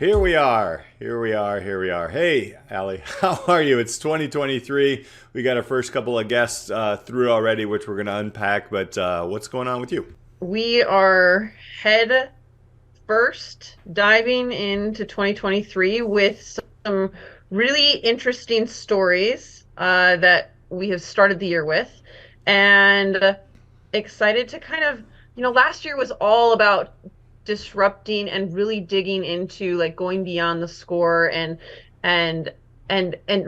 Here we are. Here we are. Here we are. Hey, Alli, how are you? It's 2023. We got our first couple of guests through already, which we're going to unpack. But what's going on with you? We are head first diving into 2023 with some really interesting stories that we have started the year with, and excited to last year was all about disrupting and really digging into like going beyond the score and and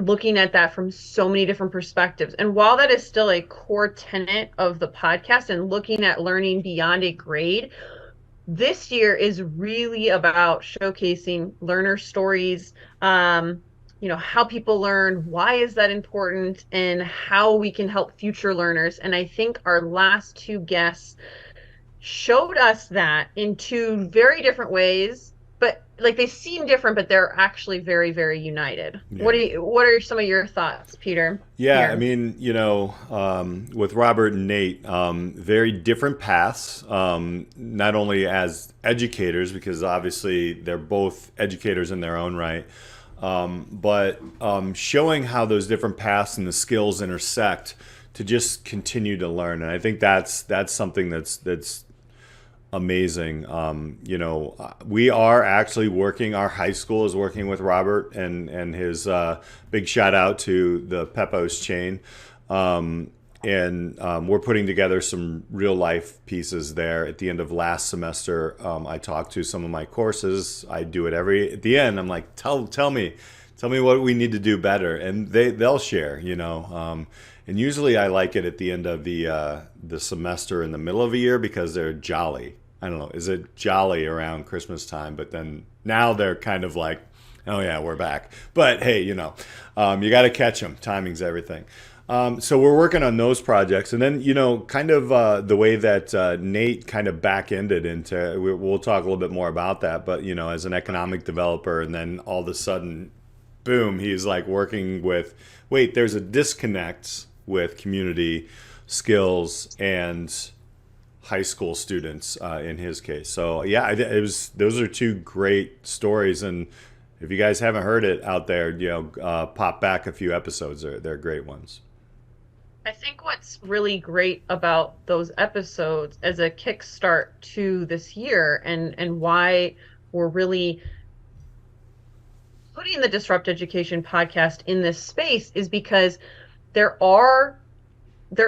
looking at that from so many different perspectives. And while that is still a core tenet of the podcast and looking at learning beyond a grade, this year is really about showcasing learner stories, how people learn, why is that important, and how we can help future learners. And I think our last two guests showed us that in two very different ways, but like they seem different, but they're actually very, very united. Yeah. What are some of your thoughts, Peter? Yeah, I Here. mean, with Robert and Nate, very different paths, not only as educators, because obviously they're both educators in their own right, but showing how those different paths and the skills intersect to just continue to learn. And I think that's something that's amazing. We are actually working. Our high school is working with Robert and his big shout out to the Peppo's chain, and we're putting together some real life pieces there. At the end of last semester, I talked to some of my courses. I do it every at the end. I'm like, tell me what we need to do better, and they'll share. And usually I like it at the end of the semester in the middle of a year because they're jolly. I don't know, is it jolly around Christmas time? But then now they're kind of like, oh yeah, we're back. But hey, you got to catch them. Timing's everything. So we're working on those projects, and then kind of the way that Nate kind of back ended into. We'll talk a little bit more about that. But as an economic developer, and then all of a sudden, boom, he's like working with. Wait, there's a disconnect with community skills and high school students in his case. So yeah, it was. Those are two great stories, and if you guys haven't heard it out there, pop back a few episodes. They're great ones. I think what's really great about those episodes as a kickstart to this year and why we're really putting the Disrupt Education podcast in this space is because there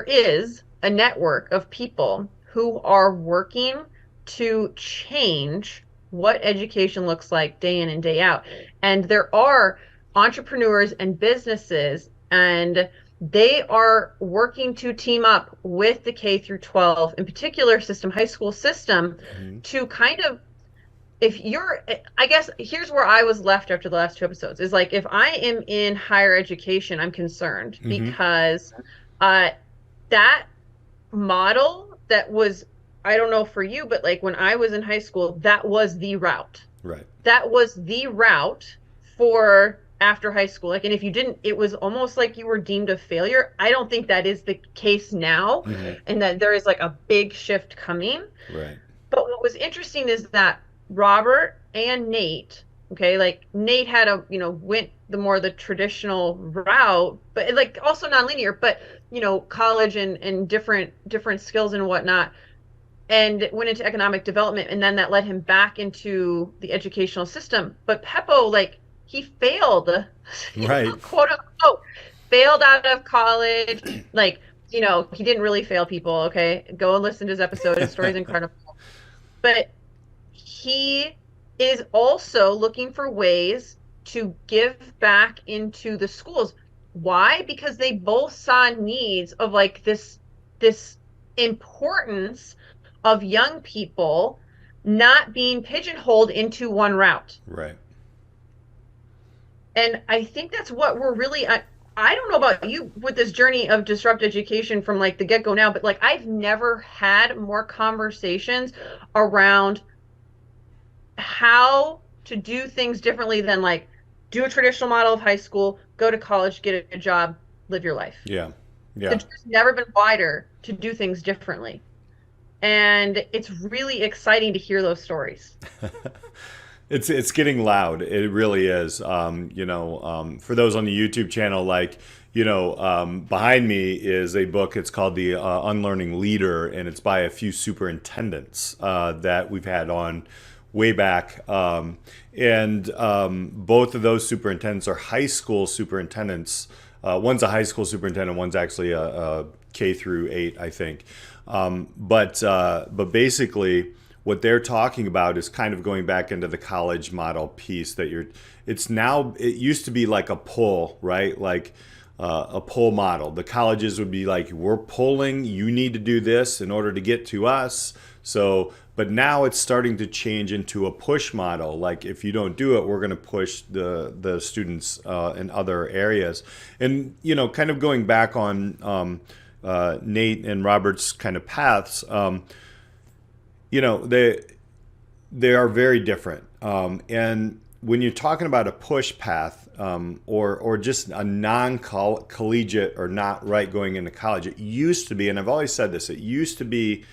is a network of people who are working to change what education looks like day in and day out. And there are entrepreneurs and businesses, and they are working to team up with the K through 12, in particular system, high school system, Mm-hmm. to kind of, if you're, I guess here's where I was left after the last two episodes is like, if I am in higher education, I'm concerned Mm-hmm. because uh, that model that was, I don't know for you, but like when I was in high school, that was the route. Right. That was the route for after high school. Like, and if you didn't, it was almost like you were deemed a failure. I don't think that is the case now, Mm-hmm. and that there is like a big shift coming. Right. But what was interesting is that Robert and Nate, okay, like Nate had went the traditional route, but like also nonlinear, but college and different skills and whatnot, and went into economic development, and then that led him back into the educational system. But Peppo, like he failed, Right. quote unquote, failed out of college. Like, he didn't really fail, people, okay? Go and listen to his episode. His story's incredible. But he is also looking for ways to give back into the schools. Why? Because they both saw needs of like this importance of young people not being pigeonholed into one route. Right. And I think that's what we're really I don't know about you with this journey of disrupt education from like the get-go now, but like I've never had more conversations around how to do things differently than like do a traditional model of high school, go to college, get a job, live your life. Yeah. The Yeah. door's never been wider to do things differently. And it's really exciting to hear those stories. It's getting loud. It really is. For those on the YouTube channel, behind me is a book. It's called The Unlearning Leader, and it's by a few superintendents that we've had on way back. And both of those superintendents are high school superintendents. One's a high school superintendent. One's actually a K through 8, I think. But basically, what they're talking about is kind of going back into the college model piece that you're. It's now. It used to be like a pull, right? Like a pull model. The colleges would be like, we're pulling. You need to do this in order to get to us. So, but now it's starting to change into a push model. Like if you don't do it, we're going to push the students in other areas. And kind of going back on Nate and Robert's kind of paths. They are very different. And when you're talking about a push path or just a non-collegiate or not right going into college, it used to be, and I've always said this, it used to be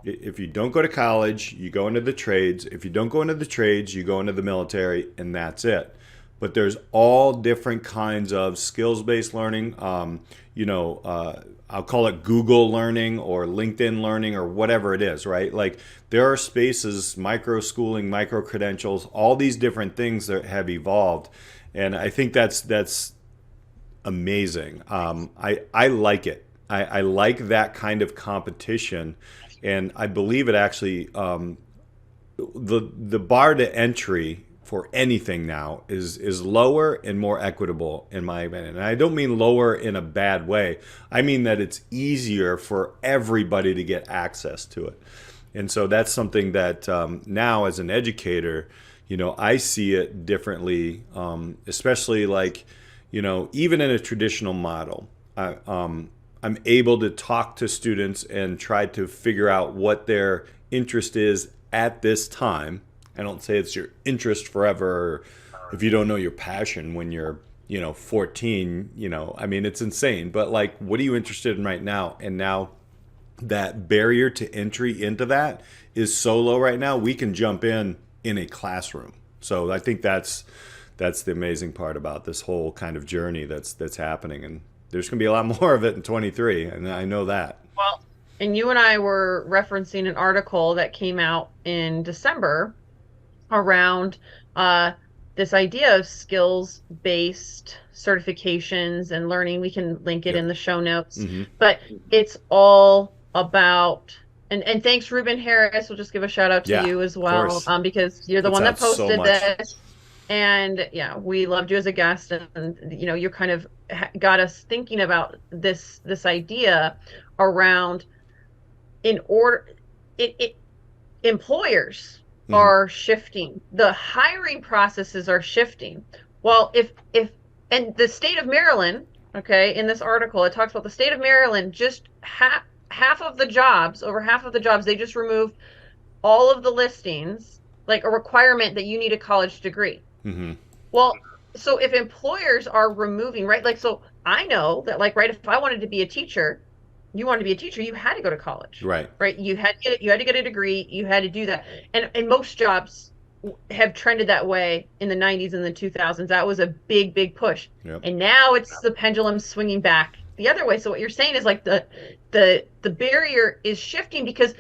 if you don't go to college, you go into the trades. If you don't go into the trades, you go into the military, and that's it. But there's all different kinds of skills-based learning. I'll call it Google learning or LinkedIn learning or whatever it is, right? Like there are spaces, micro schooling, micro credentials, all these different things that have evolved, and I think that's amazing. I like it. I like that kind of competition, and I believe it actually the bar to entry for anything now is lower and more equitable in my opinion. And I don't mean lower in a bad way. I mean that it's easier for everybody to get access to it. And so that's something that now as an educator, I see it differently, especially even in a traditional model. I'm able to talk to students and try to figure out what their interest is at this time. I don't say it's your interest forever if you don't know your passion when you're, 14, I mean, it's insane. But like, what are you interested in right now? And now that barrier to entry into that is so low right now, we can jump in a classroom. So I think that's the amazing part about this whole kind of journey that's happening. And there's going to be a lot more of it in 23. And I know that. Well, and you and I were referencing an article that came out in December around this idea of skills-based certifications and learning. We can link it in Yep. the show notes, Hmm. but it's all about, and thanks, Ruben Harris. We'll just give a shout out to Yeah, you as of well, course. because you're the Puts one that out so posted much. this. And yeah, we loved you as a guest, and you kind of got us thinking about this idea around in order it employers Hmm. are shifting. The hiring processes are shifting. Well, if and the state of Maryland, okay, in this article, it talks about the state of Maryland just half of the jobs, over half of the jobs, they just removed all of the listings, like a requirement that you need a college degree. Hmm. Well, so if employers are removing, right? Like, so I know that, like, right, if I wanted to be a teacher, you wanted to be a teacher, you had to go to college, Right. right? You had to get a degree, you had to do that. And most jobs have trended that way in the 90s and the 2000s. That was a big push. Yep. And now it's the pendulum swinging back the other way. So what you're saying is like the barrier is shifting because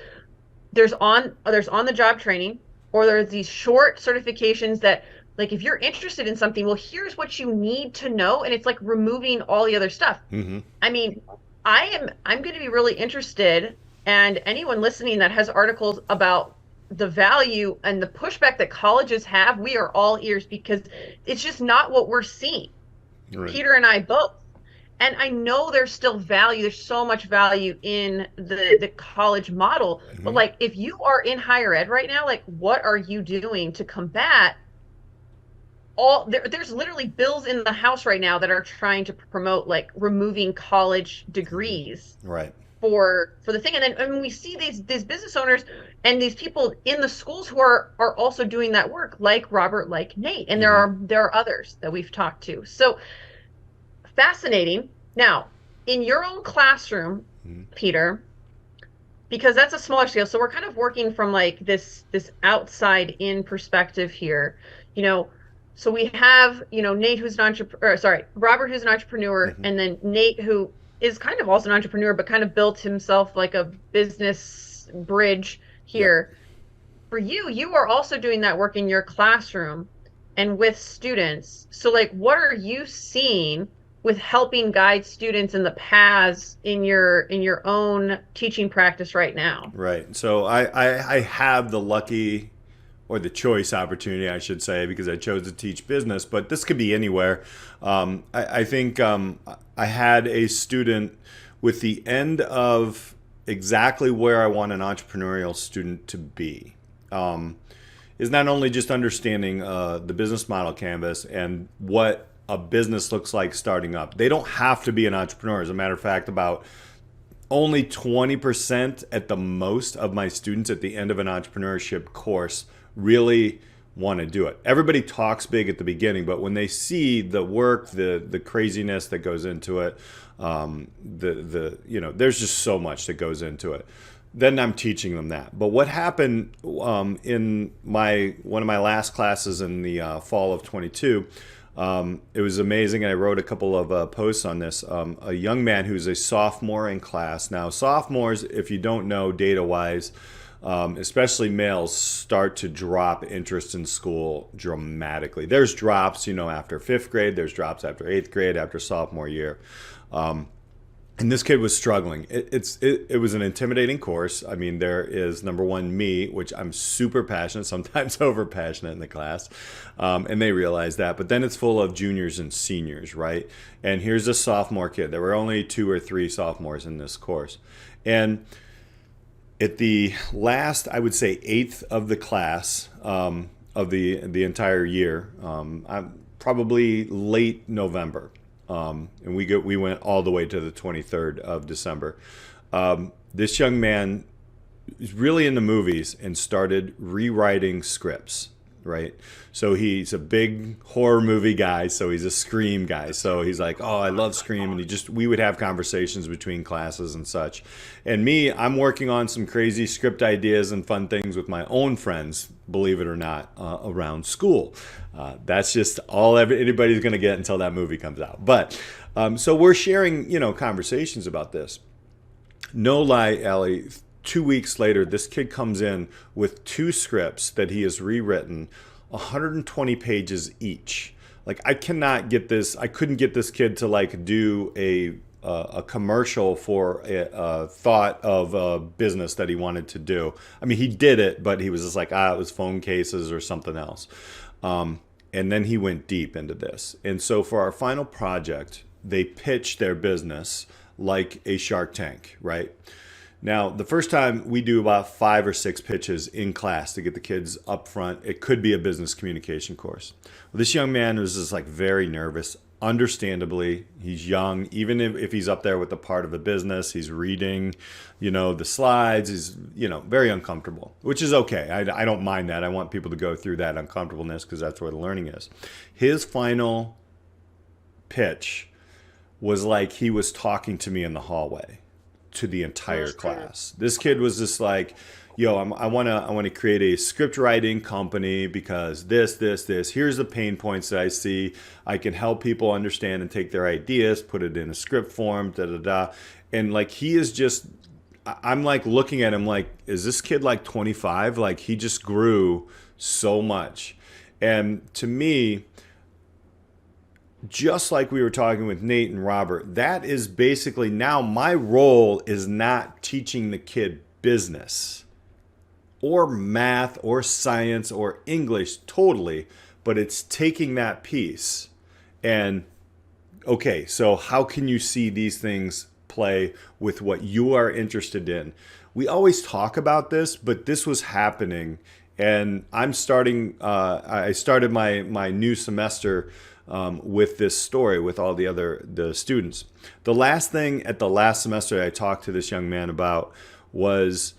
there's on the job training, or there's these short certifications that, like, if you're interested in something, well, here's what you need to know, and it's like removing all the other stuff. Hmm. I mean, I'm going to be really interested, and anyone listening that has articles about the value and the pushback that colleges have, we are all ears, because it's just not what we're seeing. Right. Peter and I both. And I know there's still value. There's so much value in the college model. But Hmm. like, if you are in higher ed right now, like, what are you doing to combat there's literally bills in the House right now that are trying to promote like removing college degrees Right. for the thing. And then we see these business owners and these people in the schools who are also doing that work, like Robert, like Nate. And Hmm. there are others that we've talked to. So fascinating. Now, in your own classroom, Hmm. Peter, because that's a smaller scale. So we're kind of working from like this outside in perspective here. You know, so we have, Nate who's an entrepreneur, sorry, Robert who's an entrepreneur, Hmm. and then Nate who is kind of also an entrepreneur, but kind of built himself like a business bridge Yep. here. For you, you are also doing that work in your classroom and with students. So like what are you seeing with helping guide students in the paths in your own teaching practice right now? Right. So I have the lucky or the choice opportunity, I should say, because I chose to teach business, but this could be anywhere. I think I had a student with the end of exactly where I want an entrepreneurial student to be. Um, is not only just understanding the business model canvas and what a business looks like starting up. They don't have to be an entrepreneur. As a matter of fact, about only 20% at the most of my students at the end of an entrepreneurship course really want to do it. Everybody talks big at the beginning, but when they see the work, the craziness that goes into it, there's just so much that goes into it. Then I'm teaching them that. But what happened in my one of my last classes in the fall of 22, it was amazing. I wrote a couple of posts on this. A young man who's a sophomore in class. Now, sophomores, if you don't know data wise, especially males, start to drop interest in school dramatically. There's drops, after fifth grade, there's drops after eighth grade, after sophomore year. And this kid was struggling. It was an intimidating course. I mean, there is number one me, which I'm super passionate, sometimes over passionate in the class, and they realize that. But then it's full of juniors and seniors, right? And here's a sophomore kid. There were only 2 or 3 sophomores in this course, and at the last, I would say, eighth of the class of the entire year, I'm probably late November, and we went all the way to the 23rd of December. This young man is really into movies and started rewriting scripts. Right, so he's a big horror movie guy. So he's a Scream guy. So he's like, "Oh, I love Scream," and we would have conversations between classes and such. And me, I'm working on some crazy script ideas and fun things with my own friends. Believe it or not, around school. That's just all anybody's going to get until that movie comes out. But so we're sharing, conversations about this. No lie, Allie. 2 weeks later, this kid comes in with 2 scripts that he has rewritten, 120 pages each. Like I cannot get this. I couldn't get this kid to like do a commercial for a thought of a business that he wanted to do. I mean, he did it, but he was just like, it was phone cases or something else. And then he went deep into this. And so for our final project, they pitched their business like a Shark Tank, right? Now, the first time we do about 5 or 6 pitches in class to get the kids up front. It could be a business communication course. Well, this young man was just like very nervous. Understandably, he's young. Even if he's up there with the part of the business, he's reading, the slides. He's, very uncomfortable, which is okay. I don't mind that. I want people to go through that uncomfortableness because that's where the learning is. His final pitch was like he was talking to me in the hallway to the entire class. This kid was just like, "Yo, I want to create a script writing company because this. Here's the pain points that I see. I can help people understand and take their ideas, put it in a script form, da da da." And like he is just, I'm like looking at him like, is this kid like 25? Like he just grew so much. And to me, just like we were talking with Nate and Robert, that is basically now my role is not teaching the kid business or math or science or English totally, but it's taking that piece and, okay, so how can you see these things play with what you are interested in? We always talk about this, but this was happening. And I started my new semester with this story with all the students. The last thing at the last semester I talked to this young man about was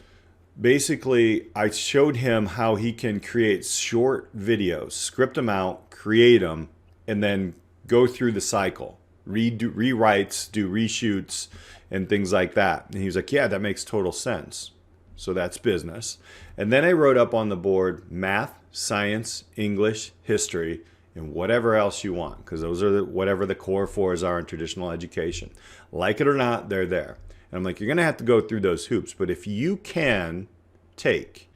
basically I showed him how he can create short videos, script them out, create them, and then go through the cycle, rewrites, do reshoots, and things like that. And he was like, "Yeah, that makes total sense." So that's business. And then I wrote up on the board math, science, English, history, and whatever else you want, because those are whatever the core fours are in traditional education. Like it or not, they're there. And I'm like, you're going to have to go through those hoops. But if you can take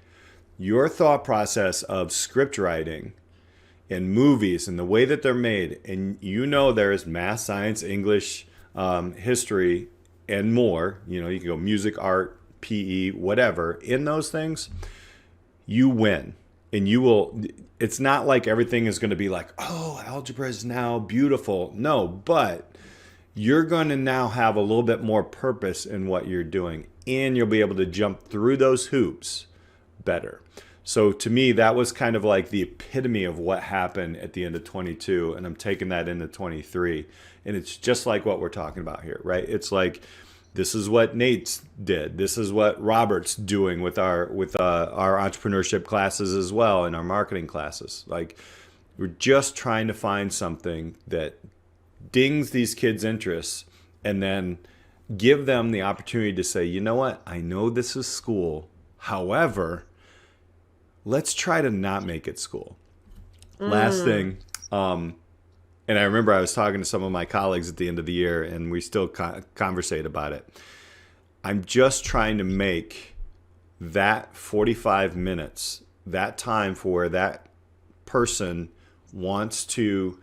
your thought process of script writing and movies and the way that they're made, and you know there's math, science, English, history, and more, you can go music, art, PE, whatever, in those things, you win. And you will, it's not like everything is going to be like, oh, algebra is now beautiful. No, but you're going to now have a little bit more purpose in what you're doing, and you'll be able to jump through those hoops better. So to me, that was kind of like the epitome of what happened at the end of 22, and I'm taking that into 23. And it's just like what we're talking about here, right? It's like, this is what Nate's did. This is what Robert's doing with our entrepreneurship classes as well, and our marketing classes. Like, we're just trying to find something that dings these kids' interests, and then give them the opportunity to say, you know what? I know this is school. However, let's try to not make it school. Last thing, and I remember I was talking to some of my colleagues at the end of the year, and we still conversate about it. I'm just trying to make that 45 minutes, that time for where that person wants to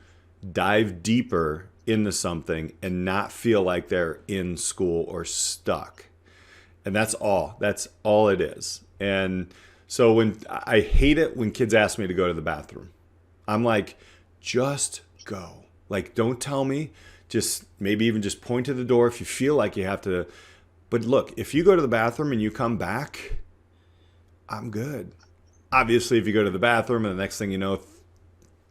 dive deeper into something and not feel like they're in school or stuck. And that's all. That's all it is. And so when I hate it when kids ask me to go to the bathroom, I'm like, just go. Like, don't tell me. Just maybe even just point to the door if you feel like you have to. But look, if you go to the bathroom and you come back, I'm good. Obviously, if you go to the bathroom and the next thing you know,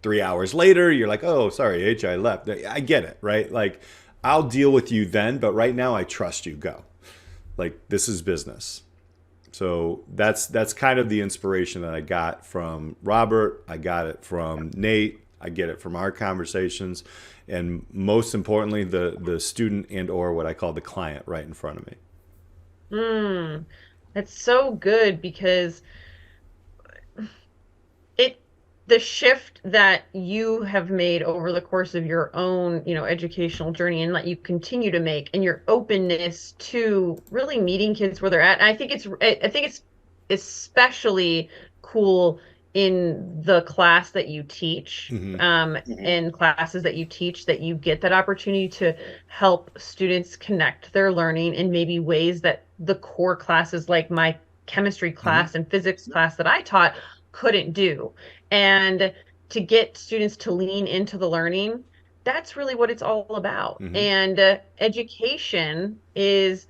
3 hours later, you're like, oh, sorry, H, I left. I get it, right? Like, I'll deal with you then, but right now I trust you. Go. Like, this is business. So that's kind of the inspiration that I got from Robert. I got it from Nate. I get it from our conversations. And most importantly, the student and or what I call the client right in front of me. That's so good because it the shift that you have made over the course of your own, educational journey and that you continue to make and your openness to really meeting kids where they're at. And I think it's especially cool in the class that you teach, in classes that you teach, that you get that opportunity to help students connect their learning in maybe ways that the core classes like my chemistry class and physics class that I taught couldn't do. And to get students to lean into the learning, that's really what it's all about. And education is,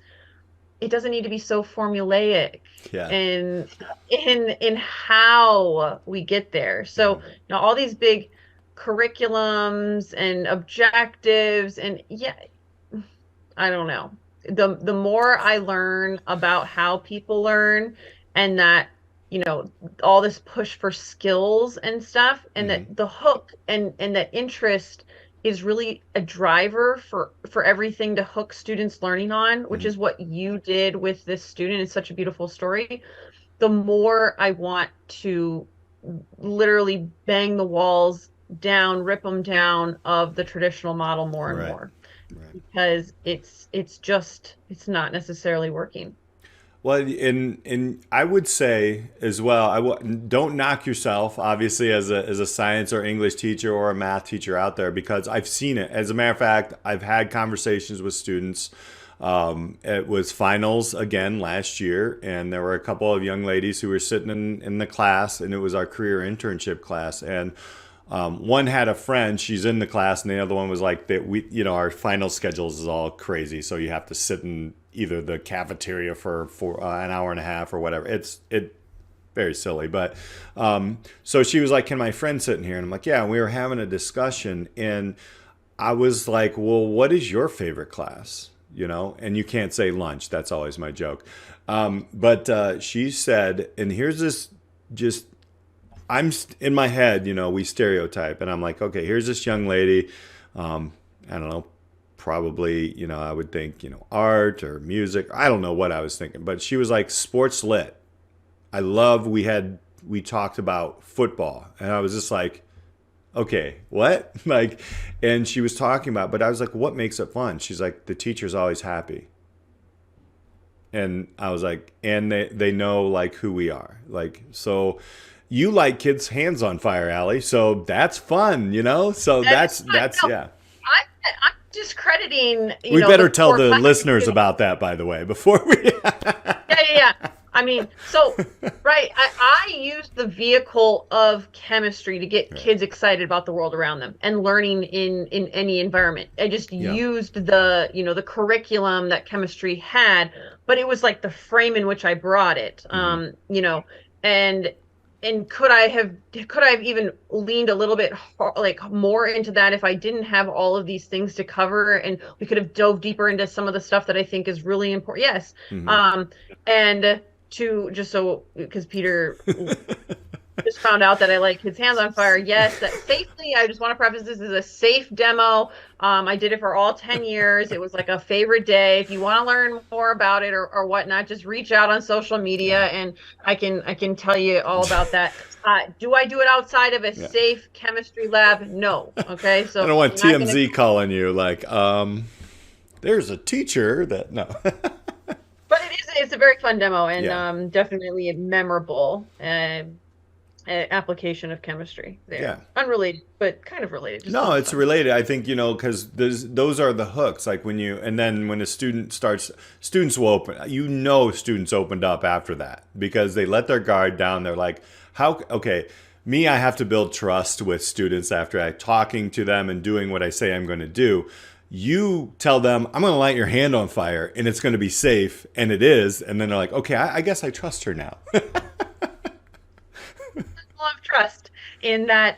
it doesn't need to be so formulaic Yeah. in how we get there. So, all these big curriculums and objectives, and yeah, I don't know. The more I learn about how people learn, and that, all this push for skills and stuff, and that the hook and that interest is really a driver for everything to hook students learning on, which is what you did with this student. It's such a beautiful story. The more I want to literally bang the walls down, rip them down of the traditional model more and more, because it's not necessarily working. Well, and I would say as well, don't knock yourself, obviously, as a science or English teacher or a math teacher out there, because I've seen it. As a matter of fact, I've had conversations with students. It was finals again last year, and there were a couple of young ladies who were sitting in the class, and it was our career internship class. And one had a friend, she's in the class, and the other one was like that. Our final schedules is all crazy, so you have to sit in either the cafeteria for an hour and a half or whatever. It's very silly, but so she was like, "Can my friend sit in here?" And I'm like, "Yeah." And we were having a discussion, and I was like, "Well, what is your favorite class?" And you can't say lunch. That's always my joke. But she said, and here's this just. In my head, we stereotype, and I'm like, okay, here's this young lady, I don't know, probably, I would think, art or music. I don't know what I was thinking, but she was like sports lit. We talked about football, and I was just like, okay, what? Like, and she was talking about, but I was like, what makes it fun? She's like, the teacher's always happy. And I was like, and they know like who we are. Like, so you like kids' hands on fire, Allie. So that's fun, So That is fun. that's No, yeah. I'm discrediting, We the better tell core the class. listeners about that, by the way, before we. Yeah. I mean, so, right, I use the vehicle of chemistry to get Right. kids excited about the world around them and learning in any environment. I just Yeah. used the curriculum that chemistry had, but it was like the frame in which I brought it. Hmm. And could I have even leaned a little bit like more into that if I didn't have all of these things to cover, and we could have dove deeper into some of the stuff that I think is really important. Yes. Hmm. And to just so because Peter just found out that I like his hands on fire. Yes, that safely. I just want to preface this is a safe demo. I did it for all 10 years. It was like a favorite day. If you want to learn more about it or whatnot, just reach out on social Yeah. media and I can tell you all about that. Do I do it outside of a Yeah. safe chemistry lab? No. Okay. I So don't want I'm not gonna, TMZ calling you like, there's a teacher that no. but it's a very fun demo and Yeah. definitely memorable. Application of chemistry Yeah. there. Unrelated, but kind of related. Just No, something it's fun. related. I think, because those are the hooks. Like and then when a student starts, students will open, students opened up after that because they let their guard down. They're like, okay, me, I have to build trust with students after I talking to them and doing what I say I'm going to do. You tell them, I'm going to light your hand on fire and it's going to be safe. And it is. And then they're like, okay, I guess I trust her now. Of trust in that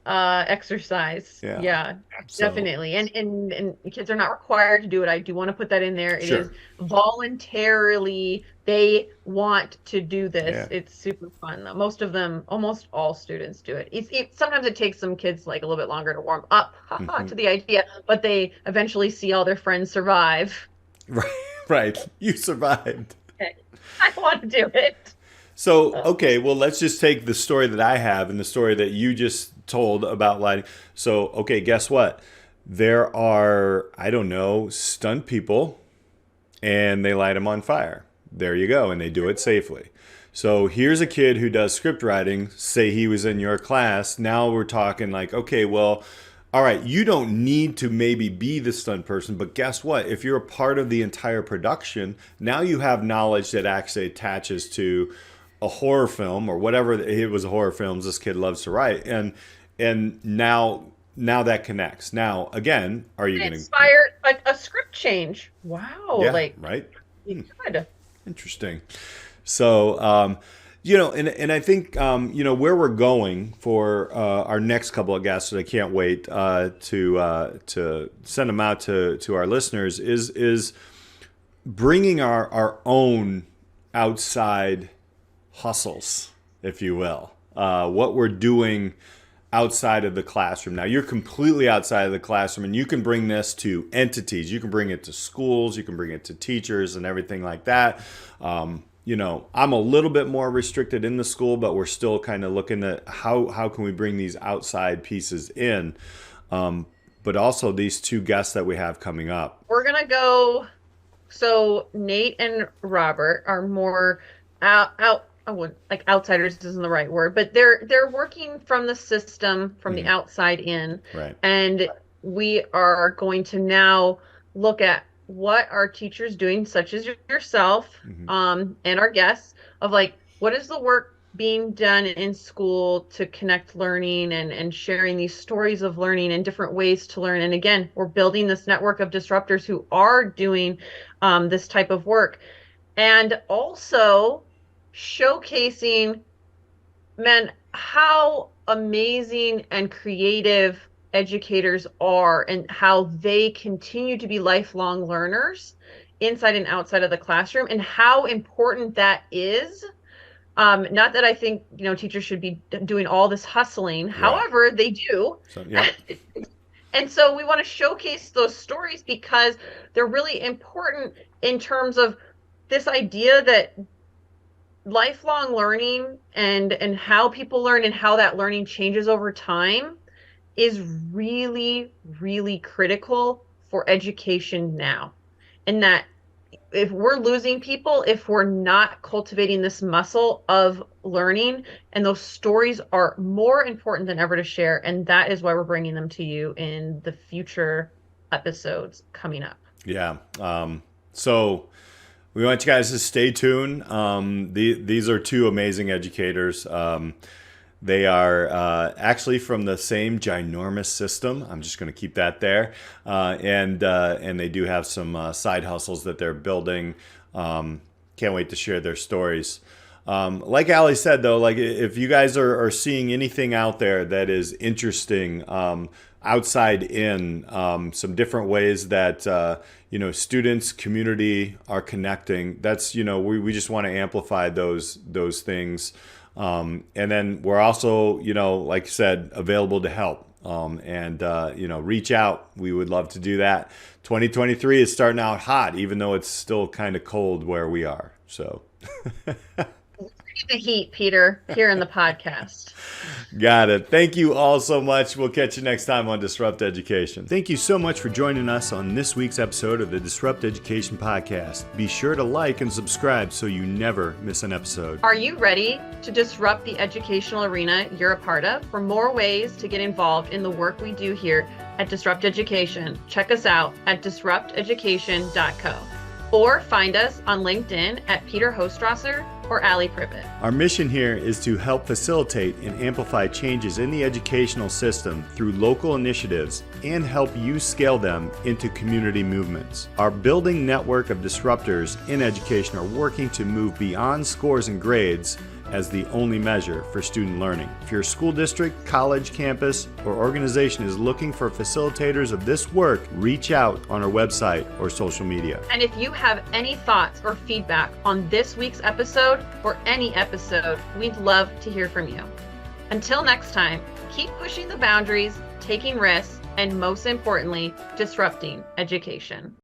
exercise. Yeah. Yeah, So, definitely. And kids are not required to do it. I do want to put that in there. It is sure. voluntarily they want to do this. Yeah. It's super fun though. Most of them, almost all students do it. Sometimes it takes some kids like a little bit longer to warm up Hmm. to the idea, but they eventually see all their friends survive. Right. Right. You survived. Okay, I want to do it. So, okay, well, let's just take the story that I have and the story that you just told about lighting. So, okay, guess what? There are, I don't know, stunt people and they light them on fire. There you go. And they do it safely. So here's a kid who does script writing. Say he was in your class. Now we're talking like, okay, well, all right, you don't need to maybe be the stunt person, but guess what? If you're a part of the entire production, now you have knowledge that actually attaches to a horror film or whatever it was, a horror films this kid loves to write, and now that connects. Now again, are you going to? Inspired a script change. Wow, Yeah, like right. good. Interesting. So, and I think, where we're going for our next couple of guests that I can't wait to send them out to our listeners is bringing our own outside hustles, if you will, what we're doing outside of the classroom. Now you're completely outside of the classroom and you can bring this to entities. You can bring it to schools, you can bring it to teachers and everything like that. I'm a little bit more restricted in the school, but we're still kind of looking at how can we bring these outside pieces in. But also these two guests that we have coming up. We're gonna go. So Nate and Robert are more out. I would like outsiders isn't the right word, but they're working from the system from the Mhm. outside in, Right. and we are going to now look at what our teachers doing, such as yourself, Hmm. and our guests, of like what is the work being done in school to connect learning and sharing these stories of learning and different ways to learn. And again, we're building this network of disruptors who are doing this type of work, and also showcasing, man, how amazing and creative educators are and how they continue to be lifelong learners inside and outside of the classroom and how important that is. Not that I think, teachers should be doing all this hustling. Right. However, they do. So, yep. And so we want to showcase those stories because they're really important in terms of this idea that lifelong learning and how people learn and how that learning changes over time is really, really critical for education now. And that if we're losing people, if we're not cultivating this muscle of learning, and those stories are more important than ever to share. And that is why we're bringing them to you in the future episodes coming up. Yeah. So we want you guys to stay tuned. These are two amazing educators. They are actually from the same ginormous system. I'm just going to keep that there. And they do have some side hustles that they're building. Can't wait to share their stories. Like Alli said, though, like if you guys are seeing anything out there that is interesting, outside in, some different ways that students, community are connecting. That's we just want to amplify those things. And then we're also, like I said, available to help. Reach out. We would love to do that. 2023 is starting out hot, even though it's still kind of cold where we are. So. The heat, Peter, here in the podcast. Got it. Thank you all so much. We'll catch you next time on Disrupt Education. Thank you so much for joining us on this week's episode of the Disrupt Education Podcast. Be sure to like and subscribe so you never miss an episode. Are you ready to disrupt the educational arena you're a part of? For more ways to get involved in the work we do here at Disrupt Education, check us out at disrupteducation.co or find us on LinkedIn at Peter Hostrasser or Alli Privet. Our mission here is to help facilitate and amplify changes in the educational system through local initiatives and help you scale them into community movements. Our building network of disruptors in education are working to move beyond scores and grades as the only measure for student learning. If your school district, college, campus, or organization is looking for facilitators of this work, reach out on our website or social media. And if you have any thoughts or feedback on this week's episode or any episode, we'd love to hear from you. Until next time, keep pushing the boundaries, taking risks, and most importantly, disrupting education.